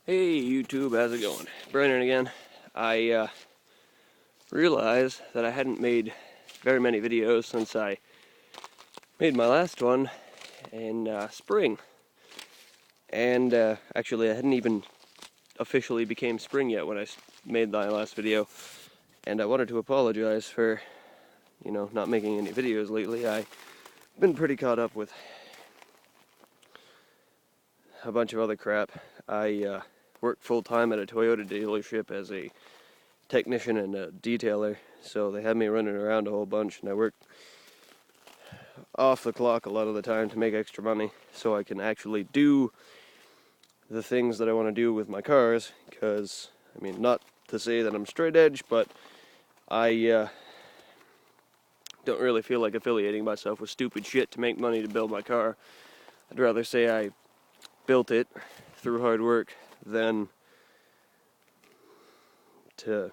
Hey YouTube, how's it going? Brandon again. I realized that I hadn't made very many videos since I made my last one in spring. And actually I hadn't even officially became spring yet when I made my last video. And I wanted to apologize for, not making any videos lately. I've been pretty caught up with a bunch of other crap. I work full-time at a Toyota dealership as a technician and a detailer, so they had me running around a whole bunch, and I work off the clock a lot of the time to make extra money so I can actually do the things that I want to do with my cars. Because, not to say that I'm straight edge, but I don't really feel like affiliating myself with stupid shit to make money to build my car. I'd rather say I built it through hard work than to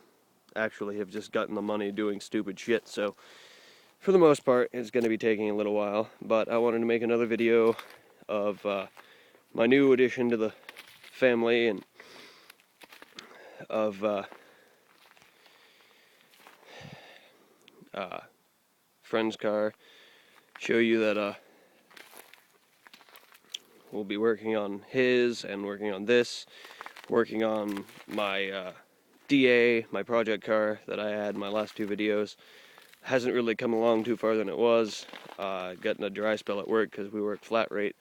actually have just gotten the money doing stupid shit. So for the most part, it's going to be taking a little while, but I wanted to make another video of my new addition to the family and of friend's car. Show you that we'll be working on his and working on this, working on my DA, my project car that I had in my last two videos. Hasn't really come along too far than it was. Got in a dry spell at work because we work flat rate.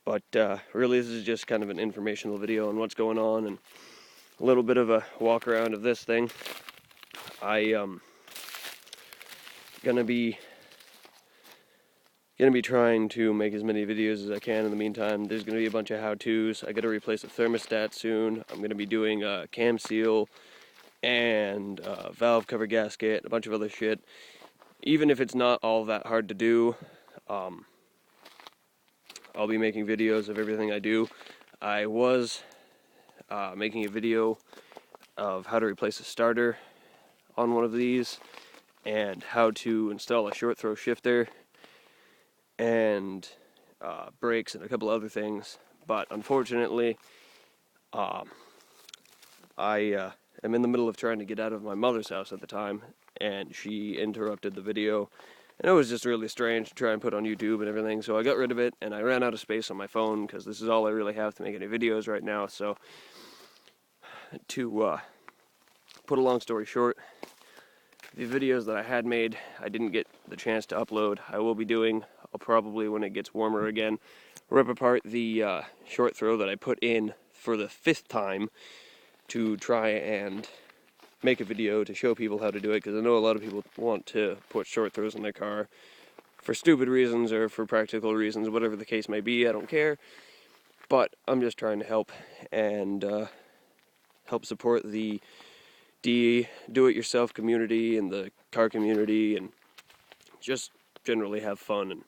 But really this is just kind of an informational video on what's going on and a little bit of a walk around of this thing. I gonna be trying to make as many videos as I can in the meantime. There's gonna be a bunch of how-tos. I gotta replace a thermostat soon. I'm gonna be doing a cam seal and valve cover gasket and a bunch of other shit. Even if it's not all that hard to do, I'll be making videos of everything I do. I was making a video of how to replace a starter on one of these and how to install a short throw shifter and brakes and a couple other things. But unfortunately, I am in the middle of trying to get out of my mother's house at the time, and she interrupted the video, and it was just really strange to try and put on YouTube and everything, so I got rid of it, and I ran out of space on my phone, because this is all I really have to make any videos right now. So to put a long story short, the videos that I had made, I didn't get the chance to upload. I will be doing, I'll probably, when it gets warmer again, rip apart the short throw that I put in for the 5th time to try and make a video to show people how to do it, because I know a lot of people want to put short throws in their car for stupid reasons or for practical reasons, whatever the case may be. I don't care, but I'm just trying to help and help support the do-it-yourself community and the car community, and just generally have fun and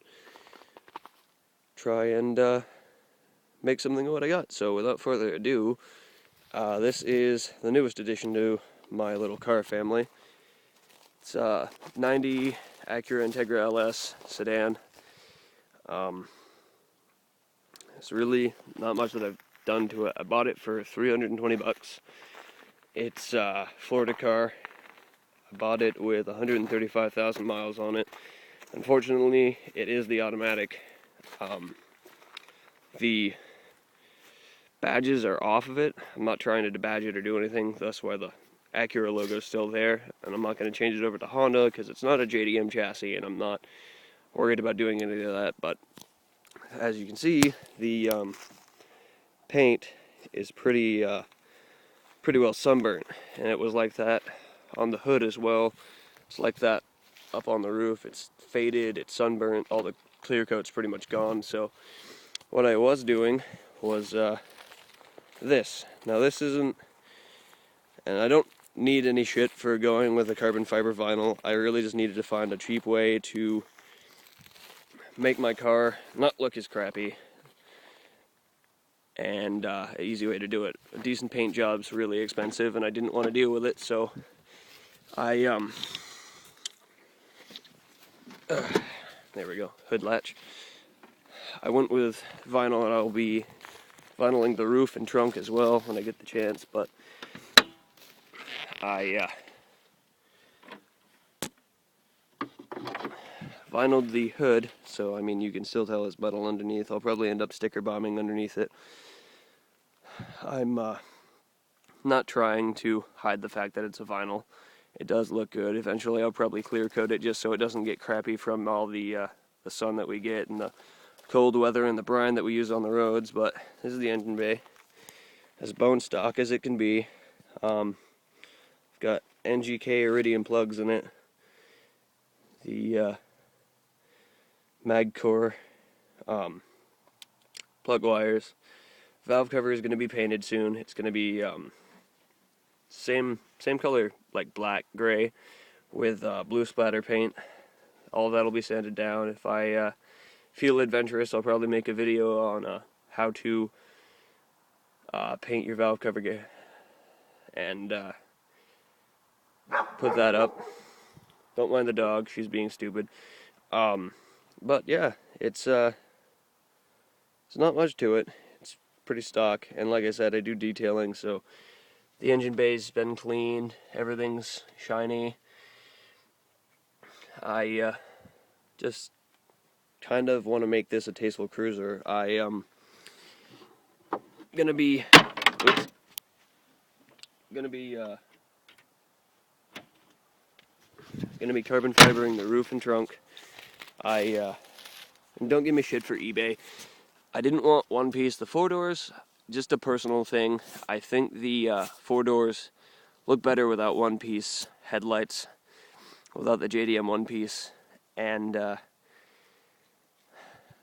try and make something of what I got. So without further ado, this is the newest addition to my little car family. It's a 90 Acura Integra LS sedan. It's really not much that I've done to it. I bought it for $320. It's a Florida car. I bought it with 135,000 miles on it. Unfortunately, it is the automatic. The badges are off of it. I'm not trying to debadge it or do anything. That's why the Acura logo is still there. And I'm not going to change it over to Honda because it's not a JDM chassis, and I'm not worried about doing any of that. But as you can see, the paint is pretty well sunburnt, and it was like that on the hood as well. It's like that up on the roof. It's faded, it's sunburnt, all the clear coat's pretty much gone. So what I was doing was this. Now this isn't, and I don't need any shit for going with a carbon fiber vinyl. I really just needed to find a cheap way to make my car not look as crappy, and an easy way to do it. A decent paint job's really expensive, and I didn't want to deal with it, so I there we go, hood latch. I went with vinyl, and I'll be vinyling the roof and trunk as well when I get the chance, but I vinyled the hood, so I mean you can still tell it's metal underneath. I'll probably end up sticker bombing underneath it. I'm not trying to hide the fact that it's a vinyl. It does look good. Eventually I'll probably clear coat it just so it doesn't get crappy from all the sun that we get and the cold weather and the brine that we use on the roads. But this is the engine bay, as bone stock as it can be. Got NGK Iridium plugs in it. The MagCore plug wires. Valve cover is going to be painted soon. It's going to be same color, like black gray, with blue splatter paint. All of that'll be sanded down. If I feel adventurous, I'll probably make a video on how to paint your valve cover and put that up. Don't mind the dog; she's being stupid. But yeah, it's not much to it. It's pretty stock, and like I said, I do detailing, so the engine bay's been cleaned, everything's shiny. I just kind of want to make this a tasteful cruiser. I gonna be carbon fibering the roof and trunk. And don't give me shit for eBay. I didn't want one piece. The four doors, just a personal thing. I think the four doors look better without one piece headlights, without the JDM one piece, and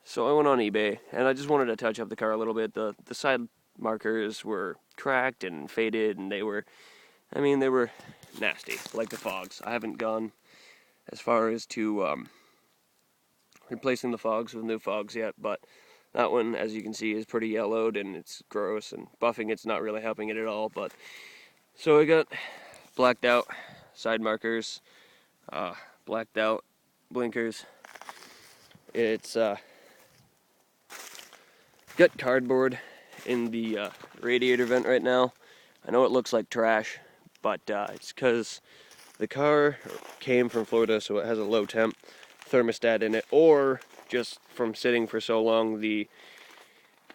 so I went on eBay, and I just wanted to touch up the car a little bit. The side markers were cracked and faded, and they were nasty, like the fogs. I haven't gone as far as to replacing the fogs with new fogs yet, but that one, as you can see, is pretty yellowed and it's gross, and buffing it's not really helping it at all. But so I got blacked out side markers, blacked out blinkers. It's got cardboard in the radiator vent right now. I know it looks like trash, but it's because the car came from Florida, so it has a low temp thermostat in it, or just from sitting for so long, the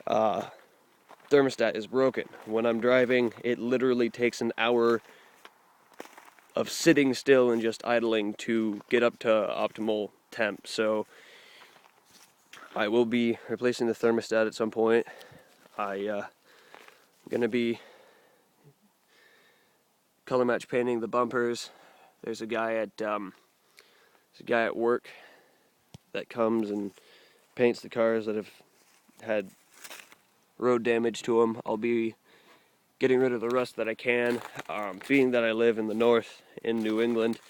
thermostat is broken. When I'm driving, it literally takes an hour of sitting still and just idling to get up to optimal temp. So I will be replacing the thermostat at some point. I'm gonna be color match painting the bumpers. There's a guy at work that comes and paints the cars that have had road damage to them. I'll be getting rid of the rust that I can. Being that I live in the north in New England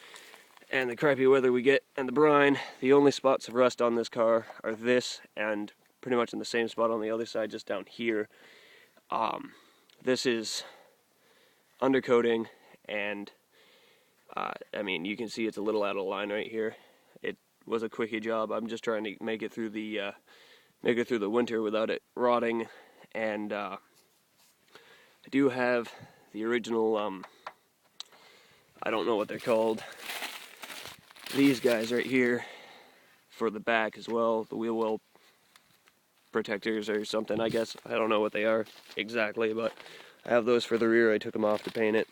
and the crappy weather we get and the brine, the only spots of rust on this car are this and pretty much in the same spot on the other side, just down here. This is undercoating, and I mean, you can see it's a little out of line right here. It was a quickie job. I'm just trying to make it through the winter without it rotting. And I do have the original, I don't know what they're called, these guys right here for the back as well, the wheel well protectors or something, I guess. I don't know what they are exactly, but I have those for the rear. I took them off to paint it,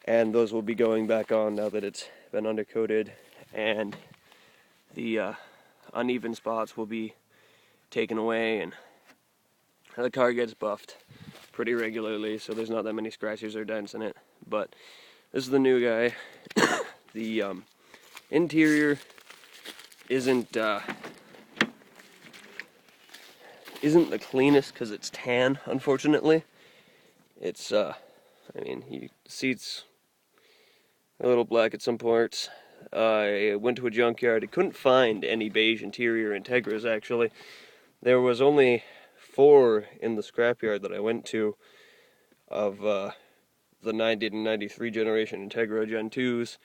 and those will be going back on now that it's been undercoated, and the uneven spots will be taken away, and the car gets buffed pretty regularly, so there's not that many scratches or dents in it. But this is the new guy. The interior isn't the cleanest because it's tan, unfortunately. It's I mean, the seats are a little black at some parts. I went to a junkyard. I couldn't find any beige interior Integras, actually. There was only 4 in the scrapyard that I went to of the 90 to 93 generation Integra Gen 2s.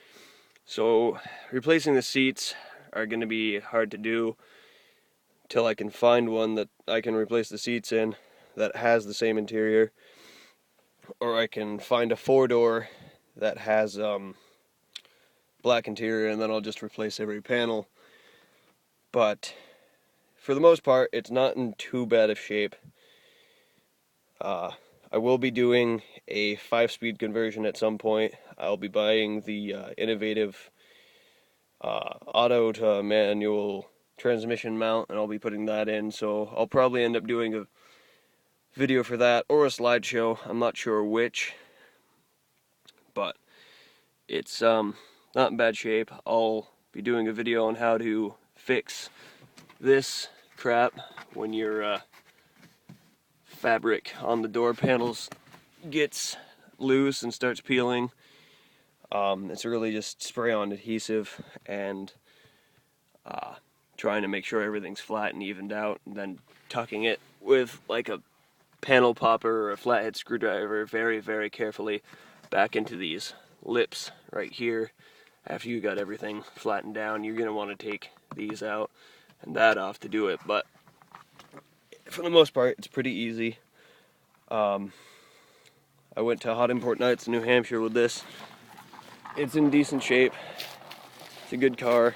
So replacing the seats are going to be hard to do till I can find one that I can replace the seats in. that has the same interior, or I can find a 4-door that has black interior, and then I'll just replace every panel. But for the most part, it's not in too bad of shape. I will be doing a 5-speed conversion at some point. I'll be buying the innovative auto to manual transmission mount, and I'll be putting that in, so I'll probably end up doing a video for that or a slideshow. I'm not sure which, but it's not in bad shape. I'll be doing a video on how to fix this crap when your fabric on the door panels gets loose and starts peeling. It's really just spray-on adhesive and trying to make sure everything's flat and evened out, and then tucking it with like a panel popper or a flathead screwdriver very, very carefully back into these lips right here. After you got everything flattened down, you're going to want to take these out and that off to do it, but for the most part, it's pretty easy. I went to Hot Import Nights in New Hampshire with this. It's in decent shape. It's a good car.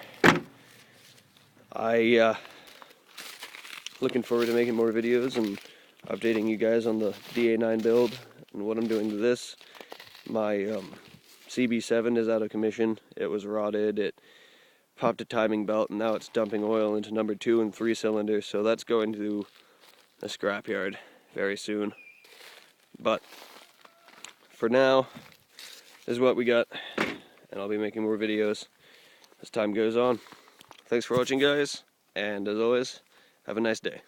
Looking forward to making more videos and updating you guys on the DA9 build and what I'm doing to this. My CB7 is out of commission. It was rotted. It popped a timing belt, and now it's dumping oil into number 2 and 3 cylinders, so that's going to the scrapyard very soon. But for now, this is what we got, and I'll be making more videos as time goes on. Thanks for watching, guys, and as always, have a nice day.